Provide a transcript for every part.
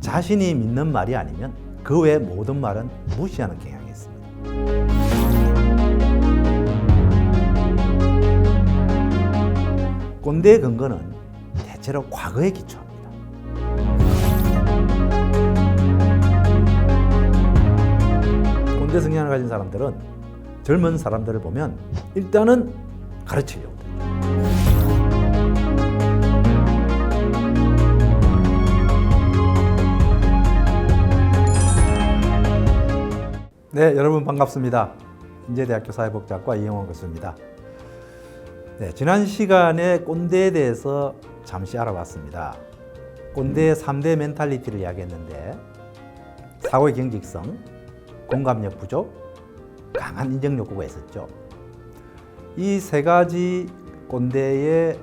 자신이 믿는 말이 아니면 그 외 모든 말은 무시하는 경향이 있습니다. 꼰대의 근거는 대체로 과거에 기초합니다. 꼰대 성향을 가진 사람들은 젊은 사람들을 보면 일단은 가르치려고 해요. 네, 여러분 반갑습니다. 인제대학교 사회복지학과 이영원 교수입니다. 네, 지난 시간에 꼰대에 대해서 잠시 알아봤습니다. 꼰대의 3대 멘탈리티를 이야기했는데 사고의 경직성, 공감력 부족, 강한 인정 욕구가 있었죠. 이 세 가지 꼰대의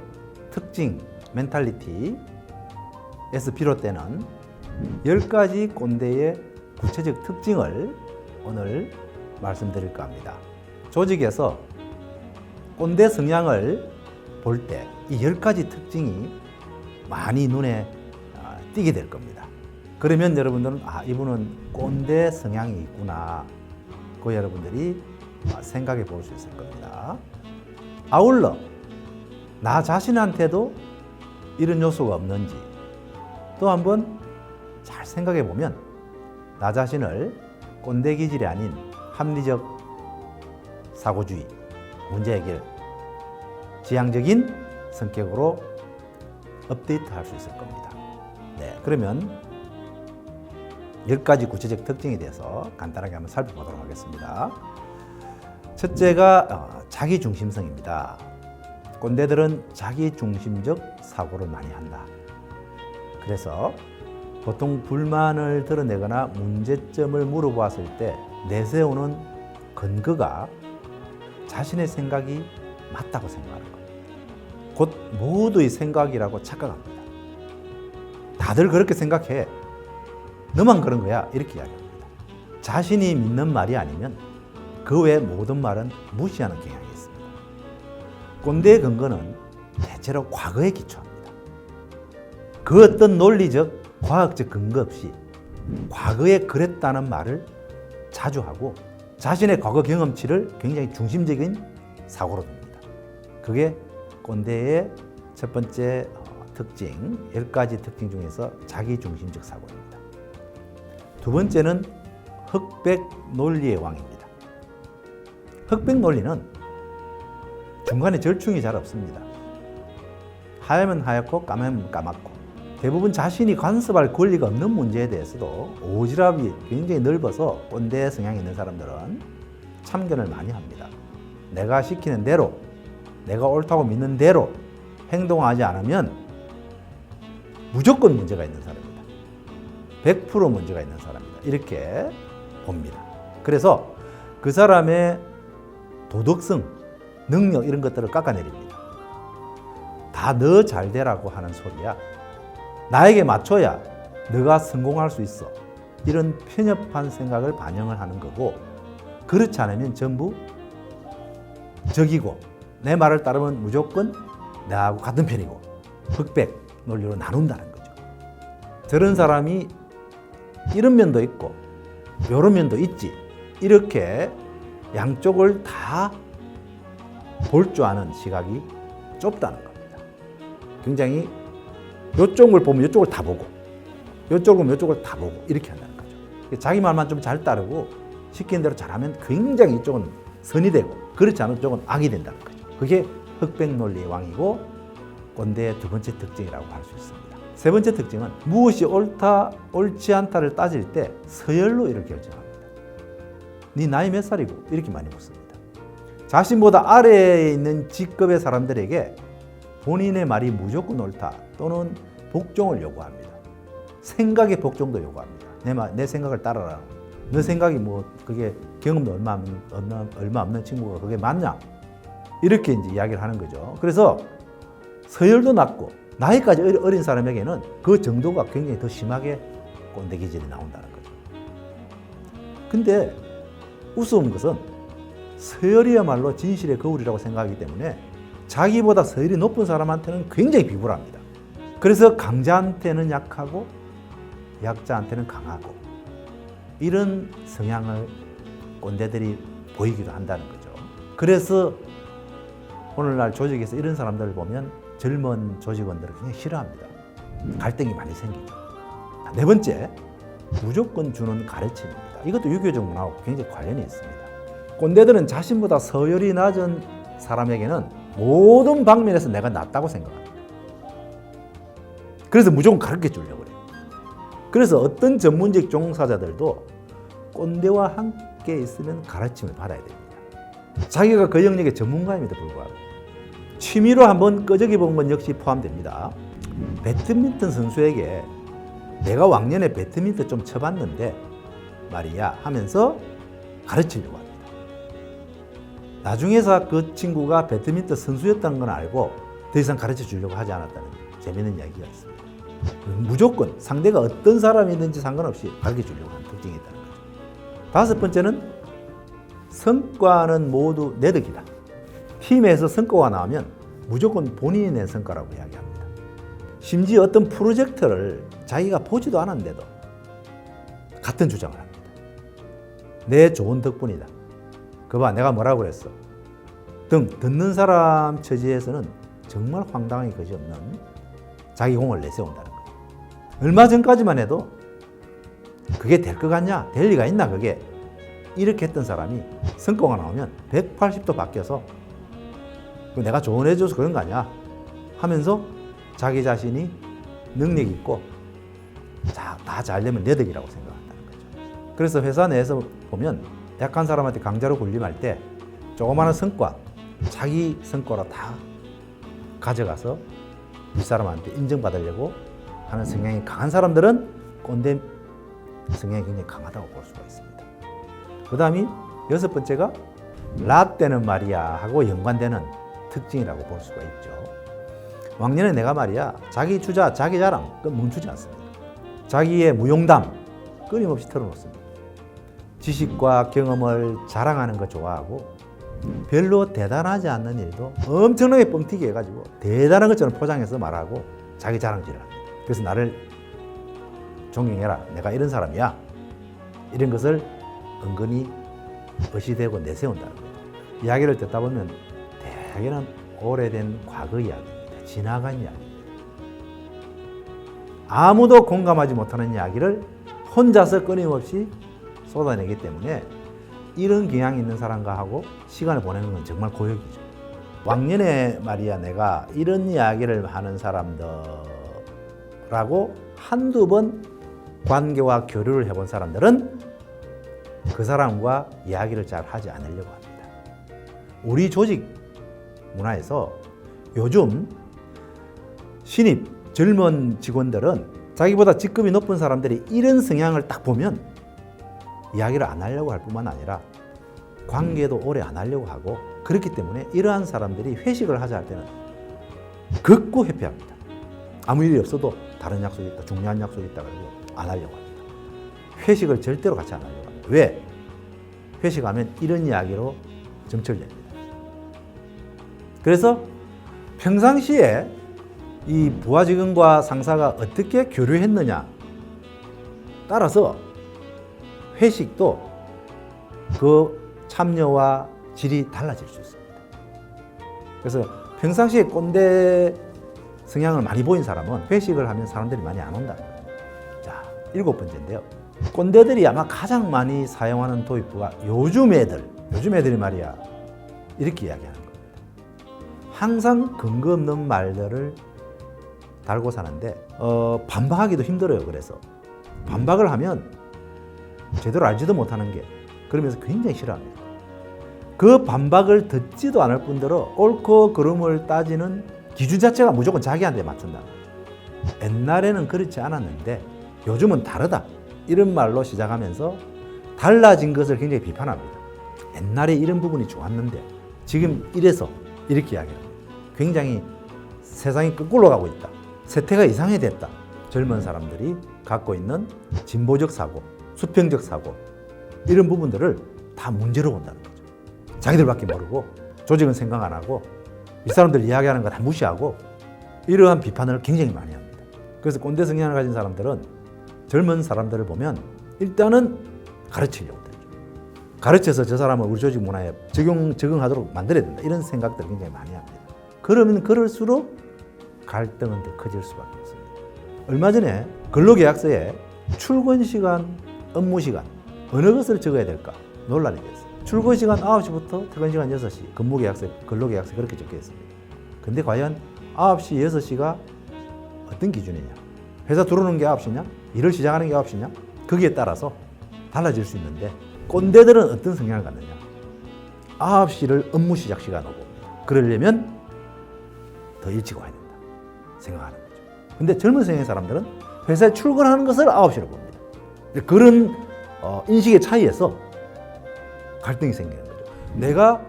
특징, 멘탈리티에서 비롯되는 10가지 꼰대의 구체적 특징을 오늘 말씀드릴까 합니다. 조직에서 꼰대 성향을 볼 때 이 10가지 특징이 많이 눈에 띄게 될 겁니다. 그러면 여러분들은 이분은 꼰대 성향이 있구나, 그 여러분들이 생각해 볼 수 있을 겁니다. 아울러 나 자신한테도 이런 요소가 없는지 또 한번 잘 생각해 보면 나 자신을 꼰대 기질이 아닌 합리적 사고주의, 문제 해결, 지향적인 성격으로 업데이트할 수 있을 겁니다. 네, 그러면 10가지 구체적 특징에 대해서 간단하게 한번 살펴보도록 하겠습니다. 첫째가 자기중심성입니다. 꼰대들은 자기중심적 사고를 많이 한다. 그래서 보통 불만을 드러내거나 문제점을 물어보았을 때 내세우는 근거가 자신의 생각이 맞다고 생각하는 겁니다. 곧 모두의 생각이라고 착각합니다. 다들 그렇게 생각해. 너만 그런 거야. 이렇게 이야기합니다. 자신이 믿는 말이 아니면 그 외 모든 말은 무시하는 경향이 있습니다. 꼰대의 근거는 대체로 과거에 기초합니다. 그 어떤 논리적, 과학적 근거 없이 과거에 그랬다는 말을 자주 하고 자신의 과거 경험치를 굉장히 중심적인 사고로 듭니다. 그게 꼰대의 첫 번째 특징, 10가지 특징 중에서 자기중심적 사고입니다. 두 번째는 흑백 논리의 왕입니다. 흑백 논리는 중간에 절충이 잘 없습니다. 하얗면 하얗고 까매면 까맣고 대부분 자신이 간섭할 권리가 없는 문제에 대해서도 오지랖이 굉장히 넓어서 꼰대 성향이 있는 사람들은 참견을 많이 합니다. 내가 시키는 대로, 내가 옳다고 믿는 대로 행동하지 않으면 무조건 문제가 있는 사람이다. 100% 문제가 있는 사람이다. 이렇게 봅니다. 그래서 그 사람의 도덕성, 능력 이런 것들을 깎아내립니다. 다 너 잘 되라고 하는 소리야. 나에게 맞춰야 너가 성공할 수 있어. 이런 편협한 생각을 반영을 하는 거고, 그렇지 않으면 전부 적이고 내 말을 따르면 무조건 나하고 같은 편이고 흑백 논리로 나눈다는 거죠. 저런 사람이 이런 면도 있고 이런 면도 있지, 이렇게 양쪽을 다 볼 줄 아는 시각이 좁다는 겁니다. 굉장히 이쪽을 보면 이쪽을 다 보고 이쪽을 보면 이쪽을 다 보고 이렇게 한다는 거죠. 자기 말만 좀 잘 따르고 시키는 대로 잘하면 굉장히 이쪽은 선이 되고 그렇지 않은 쪽은 악이 된다는 거죠. 그게 흑백 논리의 왕이고 꼰대의 두 번째 특징이라고 할 수 있습니다. 세 번째 특징은 무엇이 옳다, 옳지 않다를 따질 때 서열로 이를 결정합니다. 네 나이 몇 살이고 이렇게 많이 묻습니다. 자신보다 아래에 있는 직급의 사람들에게 본인의 말이 무조건 옳다 또는 복종을 요구합니다. 생각의 복종도 요구합니다. 내 생각을 따라라. 너 생각이 그게 경험도 얼마 없는 친구가 그게 맞냐? 이렇게 이제 이야기를 하는 거죠. 그래서 서열도 낮고 나이까지 어린 사람에게는 그 정도가 굉장히 더 심하게 꼰대 기질이 나온다는 거죠. 근데 우스운 것은 서열이야말로 진실의 거울이라고 생각하기 때문에 자기보다 서열이 높은 사람한테는 굉장히 비굴합니다. 그래서 강자한테는 약하고 약자한테는 강하고 이런 성향을 꼰대들이 보이기도 한다는 거죠. 그래서 오늘날 조직에서 이런 사람들을 보면 젊은 조직원들을 굉장히 싫어합니다. 갈등이 많이 생기죠. 네 번째, 무조건 주는 가르침입니다. 이것도 유교적 문화하고 굉장히 관련이 있습니다. 꼰대들은 자신보다 서열이 낮은 사람에게는 모든 방면에서 내가 낫다고 생각합니다. 그래서 무조건 가르쳐 주려고 해요. 그래서 어떤 전문직 종사자들도 꼰대와 함께 있으면 가르침을 받아야 됩니다. 자기가 그 영역의 전문가임에도 불구하고 취미로 한번 끄적여 본 건 역시 포함됩니다. 배드민턴 선수에게 내가 왕년에 배드민턴 좀 쳐봤는데 말이야 하면서 가르치려고 합니다. 나중에서 그 친구가 배드민턴 선수였다는 건 알고 더 이상 가르쳐 주려고 하지 않았다는 재미있는 이야기가 있습니다. 무조건 상대가 어떤 사람이든지 상관없이 가르쳐 주려고 하는 특징이 있다는 거죠. 다섯 번째는 성과는 모두 내 덕이다. 팀에서 성과가 나오면 무조건 본인이 낸 성과라고 이야기합니다. 심지어 어떤 프로젝트를 자기가 보지도 않았는데도 같은 주장을 합니다. 내 좋은 덕분이다. 그봐 내가 뭐라고 그랬어. 등 듣는 사람 처지에서는 정말 황당하기 그지없는 자기 공을 내세운다는 거예요. 얼마 전까지만 해도 그게 될 것 같냐? 될 리가 있나 그게? 이렇게 했던 사람이 성과가 나오면 180도 바뀌어서 내가 조언해줘서 그런 거 아니야? 하면서 자기 자신이 능력 있고 다 잘 되면 내 덕이라고 생각한다는 거죠. 그래서 회사 내에서 보면 약한 사람한테 강자로 군림할 때 조그마한 성과, 자기 성과로 다 가져가서 윗사람한테 인정받으려고 하는 성향이 강한 사람들은 꼰대 성향이 굉장히 강하다고 볼 수가 있습니다. 그 다음이 여섯 번째가 라떼는 말이야 하고 연관되는 특징이라고 볼 수가 있죠. 왕년에 내가 말이야 자기 주자, 자기 자랑 그건 멈추지 않습니다. 자기의 무용담 끊임없이 털어놓습니다. 지식과 경험을 자랑하는 거 좋아하고 별로 대단하지 않는 일도 엄청나게 뻥튀기 해가지고 대단한 것처럼 포장해서 말하고 자기 자랑질을 합니다. 그래서 나를 존경해라. 내가 이런 사람이야. 이런 것을 은근히 의시되고 내세운다는 거죠. 이야기를 듣다 보면 대개는 오래된 과거 이야기입니다. 지나간 이야기입니다. 아무도 공감하지 못하는 이야기를 혼자서 끊임없이 쏟아내기 때문에 이런 경향이 있는 사람과 하고 시간을 보내는 건 정말 고역이죠. 왕년에 말이야 내가 이런 이야기를 하는 사람들하고 한두 번 관계와 교류를 해본 사람들은 그 사람과 이야기를 잘 하지 않으려고 합니다. 우리 조직 문화에서 요즘 신입 젊은 직원들은 자기보다 직급이 높은 사람들이 이런 성향을 딱 보면 이야기를 안 하려고 할 뿐만 아니라 관계도 오래 안 하려고 하고 그렇기 때문에 이러한 사람들이 회식을 하자 할 때는 극구 회피합니다. 아무 일이 없어도 다른 약속이 있다, 중요한 약속이 있다 그러고 안 하려고 합니다. 회식을 절대로 같이 안 하려고 합니다. 왜? 회식하면 이런 이야기로 점철됩니다. 그래서 평상시에 이 부하 직원과 상사가 어떻게 교류했느냐 따라서 회식도 그 참여와 질이 달라질 수 있습니다. 그래서 평상시에 꼰대 성향을 많이 보인 사람은 회식을 하면 사람들이 많이 안 온다는 거예요. 자, 일곱 번째인데요. 꼰대들이 아마 가장 많이 사용하는 도입부가 요즘 애들이 말이야 이렇게 이야기하는 겁니다. 항상 근거 없는 말들을 달고 사는데 반박하기도 힘들어요. 그래서 반박을 하면 제대로 알지도 못하는 게 그러면서 굉장히 싫어합니다. 그 반박을 듣지도 않을 뿐더러 옳고 그름을 따지는 기준 자체가 무조건 자기한테 맞춘다. 옛날에는 그렇지 않았는데 요즘은 다르다. 이런 말로 시작하면서 달라진 것을 굉장히 비판합니다. 옛날에 이런 부분이 좋았는데 지금 이래서 이렇게 이야기합니다. 굉장히 세상이 거꾸로 가고 있다. 세태가 이상해졌다. 젊은 사람들이 갖고 있는 진보적 사고, 수평적 사고 이런 부분들을 다 문제로 본다는 거죠. 자기들밖에 모르고 조직은 생각 안 하고 이 사람들 이야기하는 거 다 무시하고 이러한 비판을 굉장히 많이 합니다. 그래서 꼰대 성향을 가진 사람들은 젊은 사람들을 보면 일단은 가르치려고 들죠. 가르쳐서 저 사람을 우리 조직 문화에 적응하도록 만들어야 된다. 이런 생각들을 굉장히 많이 합니다. 그러면 그럴수록 갈등은 더 커질 수밖에 없습니다. 얼마 전에 근로계약서에 출근 시간, 업무 시간 어느 것을 적어야 될까 논란이 됐어요. 출근 시간 9시부터 퇴근 시간 6시 근무계약서, 근로계약서 그렇게 적혀 있습니다. 근데 과연 9시, 6시가 어떤 기준이냐? 회사 들어오는 게 9시냐? 일을 시작하는 게 9시냐? 거기에 따라서 달라질 수 있는데 꼰대들은 어떤 성향을 갖느냐? 9시를 업무 시작 시간으로 봅니다. 그러려면 더 일찍 와야 된다 생각하는 거죠. 근데 젊은 성향의 사람들은 회사에 출근하는 것을 9시로 봅니다. 그런 인식의 차이에서 갈등이 생기는 거죠. 내가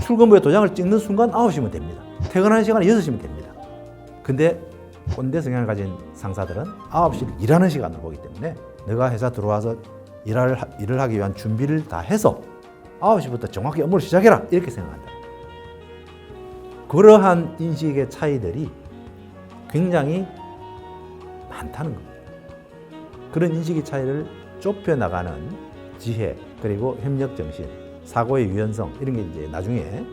출근부에 도장을 찍는 순간 9시면 됩니다. 퇴근하는 시간은 6시면 됩니다. 근데 꼰대 성향을 가진 상사들은 9시를 일하는 시간으로 보기 때문에 내가 회사 들어와서 일을 하기 위한 준비를 다 해서 9시부터 정확히 업무를 시작해라 이렇게 생각한다. 그러한 인식의 차이들이 굉장히 많다는 겁니다. 그런 인식의 차이를 좁혀나가는 지혜 그리고 협력정신, 사고의 유연성 이런 게 이제 나중에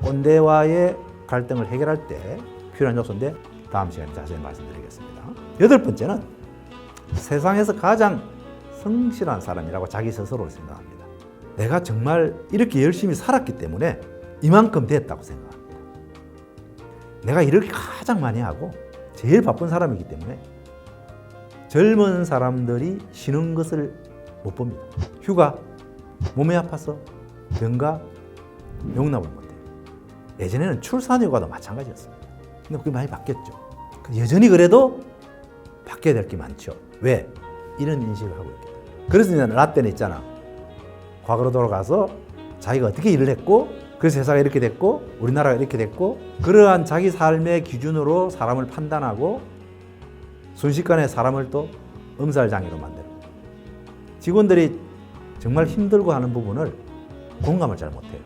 꼰대와의 갈등을 해결할 때 필요한 요소인데 다음 시간에 자세히 말씀드리겠습니다. 8번째는 세상에서 가장 성실한 사람이라고 자기 스스로를 생각합니다. 내가 정말 이렇게 열심히 살았기 때문에 이만큼 됐다고 생각합니다. 내가 일을 가장 많이 하고 제일 바쁜 사람이기 때문에 젊은 사람들이 쉬는 것을 못 봅니다. 휴가, 몸이 아파서, 병가, 용납을 못해요. 예전에는 출산휴가도 마찬가지였습니다. 근데 그게 많이 바뀌었죠. 여전히 그래도 바뀌어야 될 게 많죠. 왜? 이런 인식을 하고 있기 때문에. 그래서 이제 라떼는 있잖아. 과거로 돌아가서 자기가 어떻게 일을 했고 그래서 회사가 이렇게 됐고 우리나라가 이렇게 됐고 그러한 자기 삶의 기준으로 사람을 판단하고 순식간에 사람을 또 엄살장애로 만들어. 직원들이 정말 힘들고 하는 부분을 공감을 잘 못해요.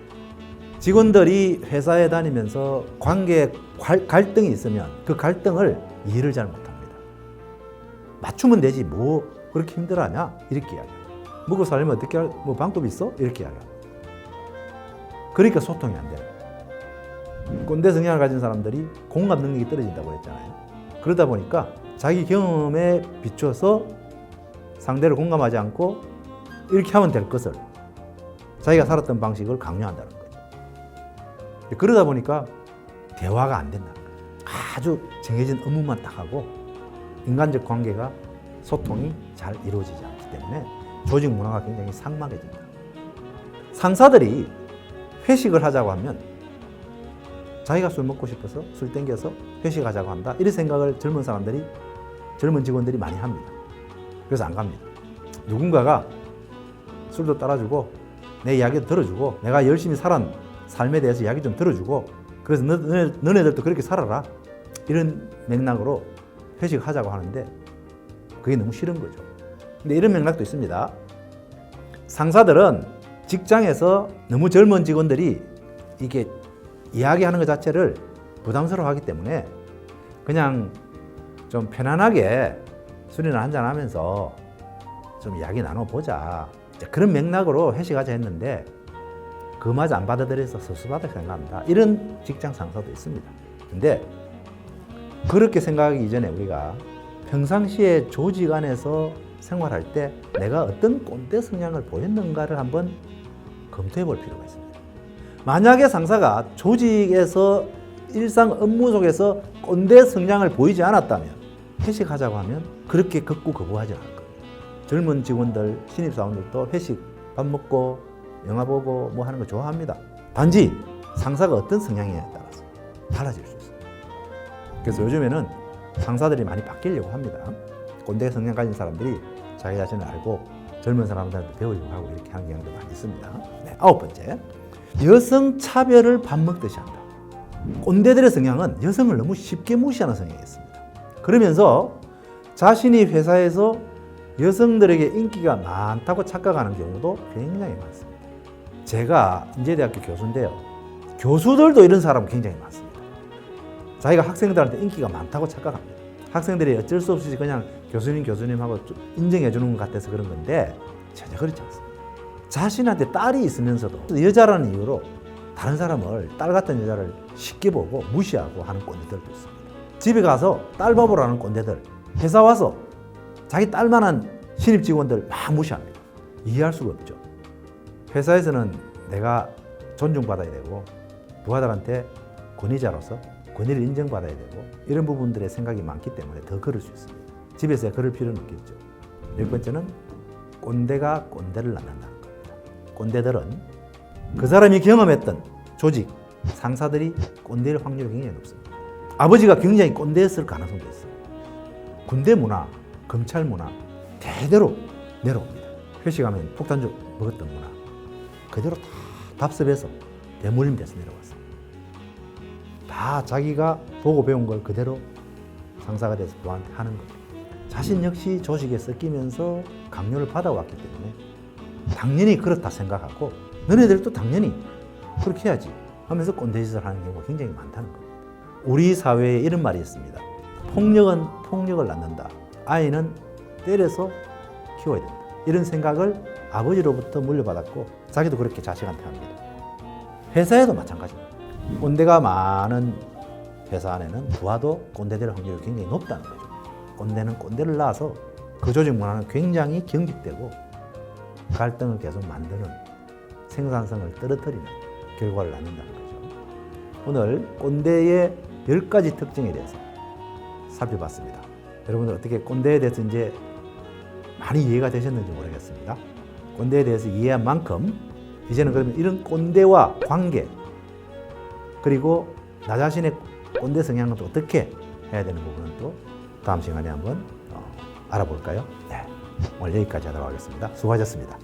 직원들이 회사에 다니면서 관계에 갈등이 있으면 그 갈등을 이해를 잘 못합니다. 맞추면 되지 뭐 그렇게 힘들어하냐 이렇게 이야기해요. 먹고 살려면 어떻게 뭐 방법 있어? 이렇게 이야기해요. 그러니까 소통이 안 돼요. 꼰대 성향을 가진 사람들이 공감 능력이 떨어진다고 그랬잖아요. 그러다 보니까 자기 경험에 비춰서 상대를 공감하지 않고 이렇게 하면 될 것을 자기가 살았던 방식을 강요한다는 거죠. 그러다 보니까 대화가 안 된다. 아주 정해진 업무만 딱 하고 인간적 관계가 소통이 잘 이루어지지 않기 때문에 조직 문화가 굉장히 삭막해진다. 상사들이 회식을 하자고 하면 자기가 술 먹고 싶어서 술 땡겨서 회식하자고 한다. 이런 생각을 젊은 직원들이 많이 합니다. 그래서 안 갑니다. 누군가가 술도 따라주고 내 이야기도 들어주고 내가 열심히 살은 삶에 대해서 이야기 좀 들어주고 그래서 너네들도 그렇게 살아라. 이런 맥락으로 회식하자고 하는데 그게 너무 싫은 거죠. 근데 이런 맥락도 있습니다. 상사들은 직장에서 너무 젊은 직원들이 이게 이야기하는 것 자체를 부담스러워 하기 때문에 그냥 좀 편안하게 술이나 한잔 하면서 좀 이야기 나눠보자. 그런 맥락으로 회식하자 했는데 그마저 안 받아들여서 섭섭하다 생각합니다. 이런 직장 상사도 있습니다. 근데 그렇게 생각하기 이전에 우리가 평상시에 조직 안에서 생활할 때 내가 어떤 꼰대 성향을 보였는가를 한번 검토해 볼 필요가 있습니다. 만약에 상사가 조직에서 일상 업무 속에서 꼰대 성향을 보이지 않았다면 회식하자고 하면 그렇게 극구 거부하지 않을 겁니다. 젊은 직원들, 신입사원들도 회식, 밥 먹고 영화 보고 뭐 하는 거 좋아합니다. 단지 상사가 어떤 성향이냐에 따라서 달라질 수 있습니다. 그래서 요즘에는 상사들이 많이 바뀌려고 합니다. 꼰대 성향 가진 사람들이 자기 자신을 알고 젊은 사람들한테 배우려고 하고 이렇게 하는 경향도 많이 있습니다. 네, 9번째. 여성 차별을 밥 먹듯이 한다. 꼰대들의 성향은 여성을 너무 쉽게 무시하는 성향이 있습니다. 그러면서 자신이 회사에서 여성들에게 인기가 많다고 착각하는 경우도 굉장히 많습니다. 제가 인제대학교 교수인데요. 교수들도 이런 사람 굉장히 많습니다. 자기가 학생들한테 인기가 많다고 착각합니다. 학생들이 어쩔 수 없이 그냥 교수님하고 인정해 주는 것 같아서 그런 건데 전혀 그렇지 않습니다. 자신한테 딸이 있으면서도 여자라는 이유로 다른 사람을 딸 같은 여자를 쉽게 보고 무시하고 하는 꼰대들도 있습니다. 집에 가서 딸 바보로 하는 꼰대들, 회사 와서 자기 딸만한 신입 직원들 막 무시합니다. 이해할 수가 없죠. 회사에서는 내가 존중받아야 되고 부하들한테 권위자로서 권위를 인정받아야 되고 이런 부분들의 생각이 많기 때문에 더 그럴 수 있습니다. 집에서 그럴 필요는 없겠죠. 열 번째는 꼰대가 꼰대를 낳는다는 겁니다. 꼰대들은 그 사람이 경험했던 조직, 상사들이 꼰대일 확률이 굉장히 높습니다. 아버지가 굉장히 꼰대였을 가능성도 있어요. 군대 문화, 검찰 문화 대대로 내려옵니다. 회식하면 폭탄주 먹었던 문화 그대로 다 답습해서 대물림 돼서 내려왔어요. 다 자기가 보고 배운 걸 그대로 상사가 돼서 부하한테 하는 거예요. 자신 역시 조직에 섞이면서 강요를 받아왔기 때문에 당연히 그렇다 생각하고 너네들도 당연히 그렇게 해야지 하면서 꼰대짓을 하는 경우가 굉장히 많다는 겁니다. 우리 사회에 이런 말이 있습니다. 폭력은 폭력을 낳는다. 아이는 때려서 키워야 된다. 이런 생각을 아버지로부터 물려받았고 자기도 그렇게 자식한테 합니다. 회사에도 마찬가지입니다. 꼰대가 많은 회사 안에는 부하도 꼰대 될 확률이 굉장히 높다는 거죠. 꼰대는 꼰대를 낳아서 그 조직 문화는 굉장히 경직되고 갈등을 계속 만드는 생산성을 떨어뜨리는 결과를 낳는다는 거죠. 오늘 꼰대의 10가지 특징에 대해서 살펴봤습니다. 여러분들 어떻게 꼰대에 대해서 이제 많이 이해가 되셨는지 모르겠습니다. 꼰대에 대해서 이해한 만큼 이제는 그러면 이런 꼰대와 관계 그리고 나 자신의 꼰대 성향은 또 어떻게 해야 되는 부분은 또 다음 시간에 한번 알아볼까요? 네, 오늘 여기까지 하도록 하겠습니다. 수고하셨습니다.